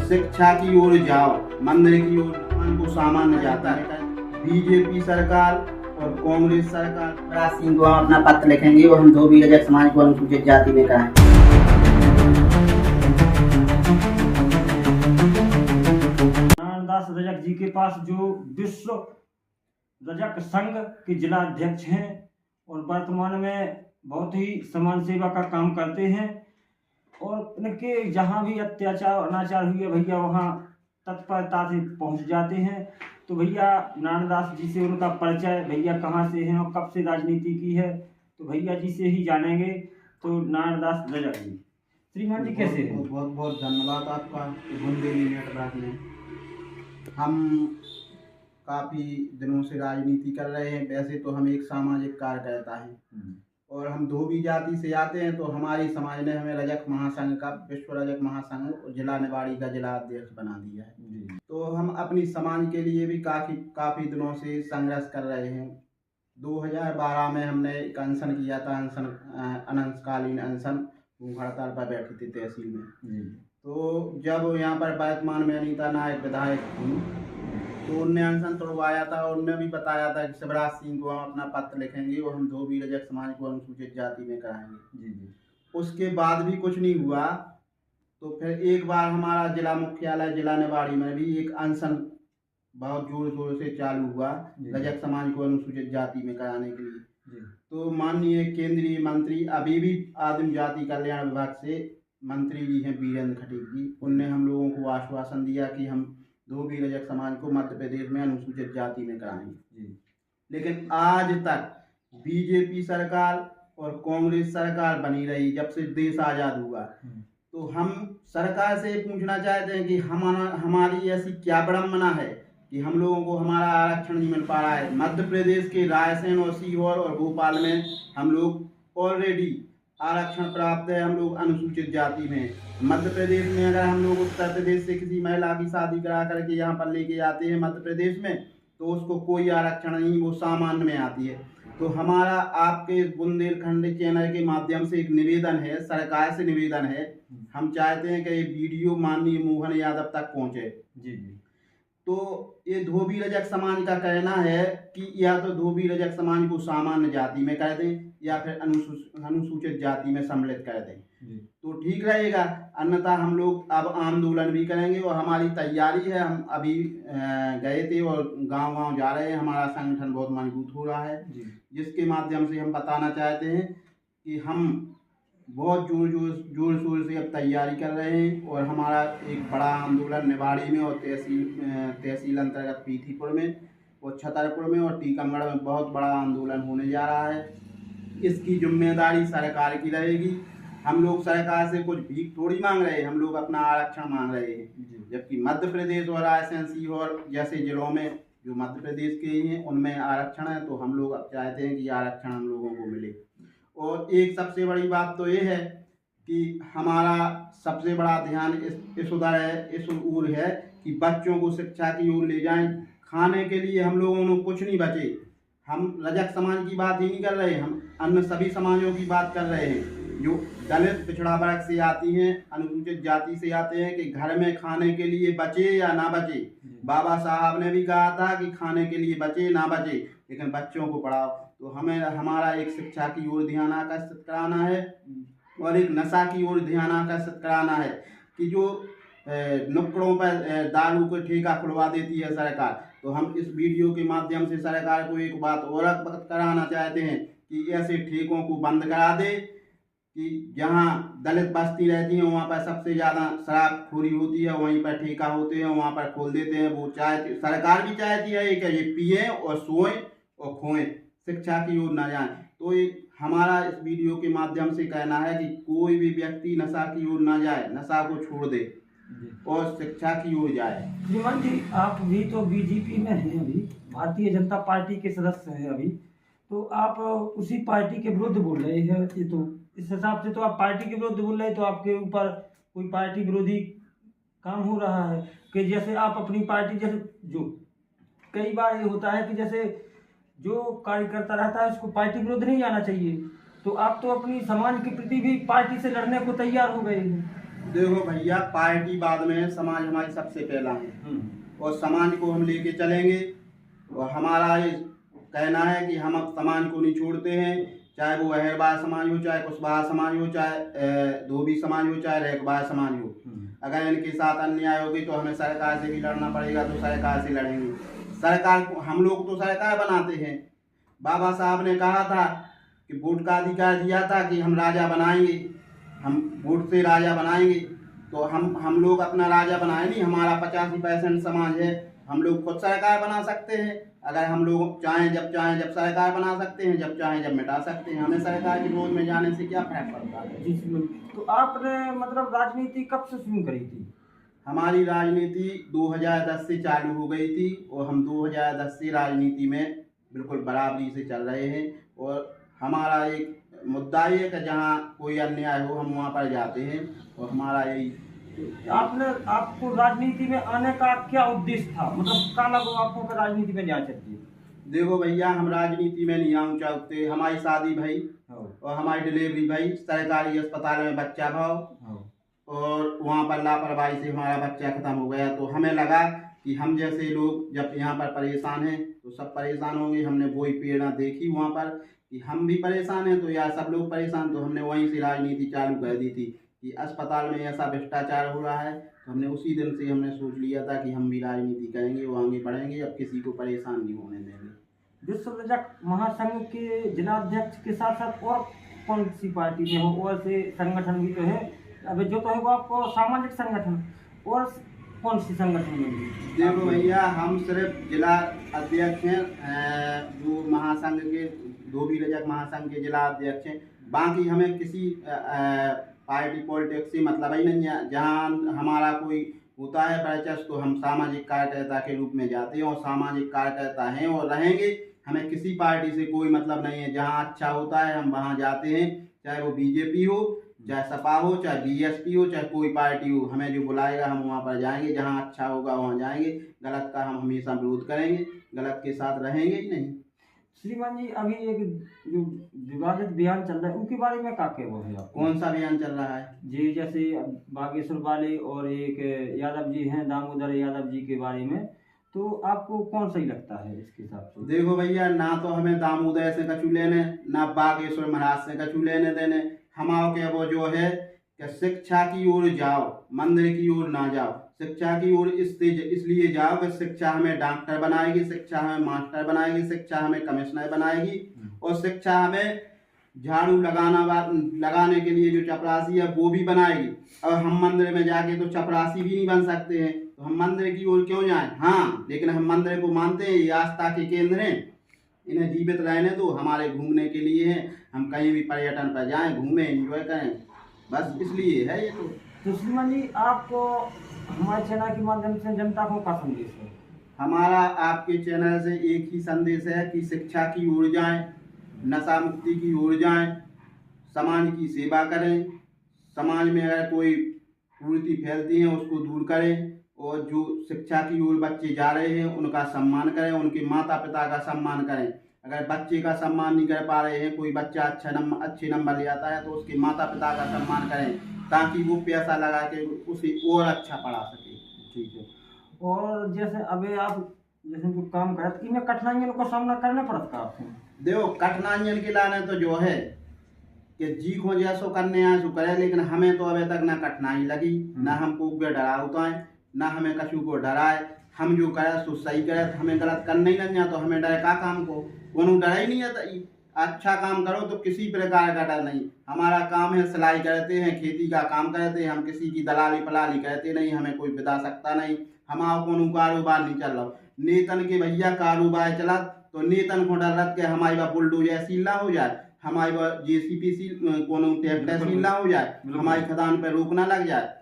शिक्षा की ओर जाओ, मंदिर की ओर को सामान्य जाता है। बीजेपी सरकार और कांग्रेस सरकार शिवराज सिंह को हम अपना पत्र लिखेंगे और हम धोबी रजक समाज को अनुसूचित जाति में कराएं। नारायणदास रजक जी के पास जो विश्व रजक संघ के जिला अध्यक्ष हैं और वर्तमान में बहुत ही समाज सेवा का काम करते हैं और इनके जहाँ भी अत्याचार अनाचार हुए भैया वहाँ तत्परता से पहुँच जाते हैं। तो भैया नारायणदास जी से उनका परिचय, भैया कहाँ से हैं और कब से राजनीति की है, तो भैया जी से ही जानेंगे। तो नारायणदास रजक जी, श्रीमान जी कैसे हैं? बहुत बहुत धन्यवाद आपका बुंदेली नेटवर्क में। हम काफ़ी दिनों से राजनीति कर रहे हैं। वैसे तो हम एक सामाजिक कार्यकर्ता हैं और हम धोबी जाति से आते हैं। तो हमारी समाज ने हमें रजक महासंघ का, विश्व रजक महासंघ जिला निवाड़ी का जिला अध्यक्ष बना दिया है। तो हम अपनी समाज के लिए भी काफ़ी दिनों से संघर्ष कर रहे हैं। 2012 में हमने एक अनशन किया था, अनंतकालीन अनशन, भूख हड़ताल पर बैठी थी तहसील में। तो जब यहाँ पर वर्तमान में अनीता नायक विधायक थी तो उनने अनशन तोड़वाया था और उनने भी बताया था कि शिवराज सिंह को हम अपना पत्र लिखेंगे और हम धोबी रजक समाज को अनुसूचित जाति में कराएंगे। उसके बाद भी कुछ नहीं हुआ। तो फिर एक बार हमारा जिला मुख्यालय जिला निवाड़ी में भी एक अनशन बहुत जोर शोर से चालू हुआ रजक समाज को अनुसूचित जाति में कराने के लिए। तो माननीय केंद्रीय मंत्री, अभी भी आदिम जाति कल्याण विभाग से मंत्री जी हैं वीरेंद्र खटीक जी, उनने हम लोगों को आश्वासन दिया कि हम धोबी रजक समाज को मध्य प्रदेश में अनुसूचित जाति में कराएंगे। लेकिन आज तक बीजेपी सरकार और कांग्रेस सरकार बनी रही जब से देश आज़ाद हुआ। तो हम सरकार से पूछना चाहते हैं कि हमारी ऐसी क्या विडंबना है कि हम लोगों को हमारा आरक्षण नहीं मिल पा रहा है। मध्य प्रदेश के रायसेन और सीहोर और भोपाल में हम लोग ऑलरेडी आरक्षण प्राप्त है, हम लोग अनुसूचित जाति में। मध्य प्रदेश में अगर हम लोग उत्तर प्रदेश से किसी महिला की शादी करा करके यहाँ पर लेके जाते हैं मध्य प्रदेश में, तो उसको कोई आरक्षण नहीं, वो सामान्य में आती है। तो हमारा आपके बुंदेलखंड चैनल के माध्यम से एक निवेदन है, सरकार से निवेदन है, हम चाहते हैं कि ये वीडियो माननीय मोहन यादव तक पहुँचे। तो ये धोबी रजक समाज का कहना है कि या तो धोबी रजक समाज को सामान्य जाति में कर दें या फिर अनुसूचित जाति में सम्मिलित कर दें तो ठीक रहेगा। अन्यथा हम लोग अब आंदोलन भी करेंगे और हमारी तैयारी है। हम अभी गए थे और गांव-गांव जा रहे हैं। हमारा संगठन बहुत मजबूत हो रहा है, जिसके माध्यम से हम बताना चाहते हैं कि हम बहुत जोर शोर से अब तैयारी कर रहे हैं और हमारा एक बड़ा आंदोलन निवाड़ी में और तहसील अंतर्गत पीथीपुर में और छतरपुर में और टीकमगढ़ में बहुत बड़ा आंदोलन होने जा रहा है। इसकी जिम्मेदारी सरकार की रहेगी। हम लोग सरकार से कुछ भीख थोड़ी मांग रहे हैं, हम लोग अपना आरक्षण मांग रहे हैं। जबकि मध्य प्रदेश और रायसेन सीहोर जैसे जिलों में जो मध्य प्रदेश के ही हैं उनमें आरक्षण है, तो हम लोग अब चाहते हैं कि आरक्षण हम लोगों को मिले। और एक सबसे बड़ी बात तो ये है कि हमारा सबसे बड़ा ध्यान इस ओर है कि बच्चों को शिक्षा की ओर ले जाएं। खाने के लिए हम लोगों को कुछ नहीं बचे। हम रजक समाज की बात ही नहीं कर रहे हैं, हम अन्य सभी समाजों की बात कर रहे हैं जो दलित पिछड़ा वर्ग से आती हैं, अनुसूचित जाति से आते हैं, कि घर में खाने के लिए बचे या ना बचे। बाबा साहब ने भी कहा था कि खाने के लिए बचे ना बचे, लेकिन बच्चों को पढ़ाओ। तो हमें हमारा एक शिक्षा की ओर ध्यान आकर्षित कराना है और एक नशा की ओर ध्यान आकर्षित कराना है कि जो नुक्कड़ों पर दारू को ठेका खुलवा देती है सरकार। तो हम इस वीडियो के माध्यम से सरकार को एक बात और अवगत कराना चाहते हैं कि ऐसे ठेकों को बंद करा दे कि जहाँ दलित बस्ती रहती है वहाँ पर सबसे ज़्यादा शराबखोरी होती है, वहीं पर ठेका होते हैं, वहाँ पर खोल देते हैं। वो चाहती, सरकार भी चाहती है कि ये पिएं और सोएं और खोएं, शिक्षा की ओर ना जाएं। तो ये हमारा इस वीडियो के माध्यम से कहना है कि कोई भी व्यक्ति नशा की ओर ना जाए, नशा को छोड़ दे और शिक्षा की ओर जाए। श्रीमान जी, आप भी तो बीजेपी में हैं, अभी भारतीय जनता पार्टी के सदस्य हैं अभी, तो आप उसी पार्टी के विरुद्ध बोल रहे हैं। ये तो इस हिसाब से तो आप पार्टी के विरुद्ध बोल रहे हैं, तो आपके ऊपर कोई पार्टी विरोधी काम हो रहा है कि जैसे आप अपनी पार्टी, जैसे जो कई बार ये होता है कि जैसे जो कार्यकर्ता रहता है उसको पार्टी विरुद्ध नहीं आना चाहिए, तो आप तो अपनी समाज के प्रति भी पार्टी से लड़ने को तैयार हो गए हैं। देखो भैया, पार्टी बाद में है, समाज हमारी सबसे पहला है और समाज को हम लेके चलेंगे। और हमारा ये कहना है कि हम अब समाज को नहीं छोड़ते हैं, चाहे वो अहिरबार समाज हो, चाहे कुशवाहा समाज हो, चाहे धोबी समाज हो, चाहे रेखबार समाज हो। अगर इनके साथ अन्याय होगी तो हमें सरकार से भी लड़ना पड़ेगा, तो सरकार से लड़ेंगे। सरकार को हम लोग तो सरकार बनाते हैं। बाबा साहब ने कहा था कि वोट का अधिकार दिया था कि हम राजा बनाएंगे, हम वोट से राजा बनाएंगे। तो हम लोग अपना राजा बनाए नहीं, हमारा 85% समाज है, हम लोग खुद सरकार बना सकते हैं। अगर हम लोग चाहें जब सरकार बना सकते हैं, जब चाहें जब मिटा सकते हैं। हमें सरकार के विरोध में जाने से क्या फर्क पड़ता है। तो आपने मतलब राजनीति कब से शुरू करी थी? हमारी राजनीति 2010 से चालू हो गई थी और हम 2010 से राजनीति में बिल्कुल बराबरी से चल रहे हैं। और हमारा एक मुद्दा ये है कि जहाँ कोई अन्याय हो हम वहाँ पर जाते हैं और हमारा यही। आपको राजनीति में आने का क्या उद्देश्य था, मतलब क्या लगा आपको कि राजनीति में जाना चाहिए? देखो भैया, हम राजनीति में नहीं आऊँ चाहते। हमारी शादी भाई और हमारी डिलीवरी भाई सरकारी अस्पताल में बच्चा भाव और वहाँ पर लापरवाही से हमारा बच्चा खत्म हो गया। तो हमें लगा कि हम जैसे लोग जब यहाँ पर परेशान हैं तो सब परेशान होंगे। हमने वही प्रेरणा देखी वहाँ पर कि हम भी परेशान हैं तो यार सब लोग परेशान। तो हमने वहीं से राजनीति चालू कर दी थी कि अस्पताल में ऐसा भ्रष्टाचार हो रहा है। तो हमने उसी दिन से हमने सोच लिया था कि हम भी राजनीति करेंगे, वो आगे बढ़ेंगे, अब किसी को परेशान नहीं होने देंगे। विश्व रजक महासंघ के जिलाध्यक्ष के साथ साथ और कौन सी पार्टी में हो, और से संगठन भी तो है अभी जो तो है वो आपको सामाजिक संगठन, और कौन सी संगठन में? देखो भैया, हम सिर्फ जिला अध्यक्ष हैं, जो महासंघ के धोबी रजक महासंघ के जिला अध्यक्ष हैं। बाकी हमें किसी पार्टी पॉलिटिक्स से मतलब ही नहीं है। जहाँ हमारा कोई होता है वर्चस्व तो हम सामाजिक कार्यकर्ता के रूप में जाते हैं और सामाजिक कार्यकर्ता हैं और रहेंगे। हमें किसी पार्टी से कोई मतलब नहीं है। जहाँ अच्छा होता है हम वहाँ जाते हैं, चाहे वो बीजेपी हो, चाहे सपा हो, चाहे बीएसपी हो, चाहे कोई पार्टी हो। हमें जो बुलाएगा हम वहाँ पर जाएंगे, जहाँ अच्छा होगा वहाँ जाएंगे। गलत का हम हमेशा विरोध करेंगे, गलत के साथ रहेंगे ही नहीं। श्रीमान जी, अभी एक जो विवादित बयान चल रहा है उनके बारे में क्या कहना है आपको? कौन सा बयान चल रहा है जी? जैसे बागेश्वर वाले और एक यादव जी हैं, दामोदर यादव जी के बारे में, तो आपको कौन सही लगता है इसके हिसाब से? देखो भैया, ना तो हमें दामोदर से कछु लेने, ना बागेश्वर महाराज से कछु लेने देने। हमारे के वो जो है कि शिक्षा की ओर जाओ, मंदिर की ओर ना जाओ। शिक्षा की ओर इसलिए जाओ कि शिक्षा हमें डॉक्टर बनाएगी, शिक्षा हमें मास्टर बनाएगी, शिक्षा हमें कमिश्नर बनाएगी और शिक्षा हमें झाड़ू लगाने के लिए जो चपरासी है वो भी बनाएगी। और हम मंदिर में जाके तो चपरासी भी नहीं बन सकते हैं, तो हम मंदिर की ओर क्यों जाएं? हाँ, लेकिन हम मंदिर को मानते हैं, ये आस्था के केंद्र हैं, इन्हें जीवित रहने दो, हमारे घूमने के लिए हैं। हम कहीं भी पर्यटन पर जाएं, घूमें, एंजॉय करें, बस इसलिए है ये। तो श्रीमान जी, आपको हमारे चैनल के माध्यम से जनता को क्या संदेश है? हमारा आपके चैनल से एक ही संदेश है कि शिक्षा की ओर जाएं, नशा मुक्ति की ओर जाएं, समाज की सेवा करें, समाज में अगर कोई कुरीति फैलती है उसको दूर करें और जो शिक्षा की ओर बच्चे जा रहे हैं उनका सम्मान करें, उनके माता पिता का सम्मान करें। अगर बच्चे का सम्मान नहीं कर पा रहे हैं, कोई बच्चा अच्छे नंबर ले आता है तो उसके माता पिता का सम्मान करें ताकि वो पैसा लगा के उसे और अच्छा पढ़ा सके। ठीक है। और जैसे अभी आप जैसे जो काम करते इनमें कठिनाइयों का सामना करना पड़ता है आपको? देखो, कठिनाइयों के लाने तो जो है कि जी को जैसो करने आए सो करे, लेकिन हमें तो अभी तक ना कठिनाई लगी, ना हमको डरा होता है, ना हमें कछु को डराए। हम जो करे सो सही करे, हमें गलत करना ही नहीं, तो हमें डरे का काम को कोनो डरा ही नहीं आता। अच्छा काम करो तो किसी प्रकार का डर नहीं। हमारा काम है सिलाई करते हैं, खेती का काम करते हैं, हम किसी की दलाली पलाली करते नहीं, हमें कोई बिता सकता नहीं। हमारा कोनो कारोबार नहीं चल रहा। नेतन के भैया कारोबार चला तो नेतन को डर रख के हमारी बात बुलडोजर सील हो जाए, हमारी बात जेसीपी सील कोनो ट्रैक्टर सील हो जाए, हमारी खदान पर रोक ना लग जाए।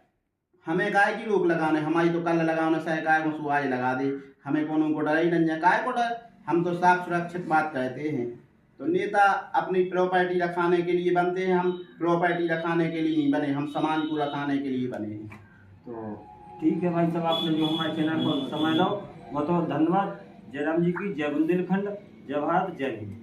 हमें काय की रोक लगाने, हमारी तो कल लगाने सरकार को सुहाई लगा दे, हमें कोनो को डर ही नहीं है। काय को डर, हम तो साफ सुरक्षित बात कहते हैं। तो नेता अपनी प्रॉपर्टी रखाने के लिए बनते हैं, हम प्रॉपर्टी रखाने के लिए नहीं बने, हम समाज को रखाने के लिए बने हैं। तो ठीक है भाई साहब, आपने जो हमारे चैनल को समय दो बहुत बहुत धन्यवाद। जय राम जी की जय, बुंदेलखंड, जय भारत, जय हिंद।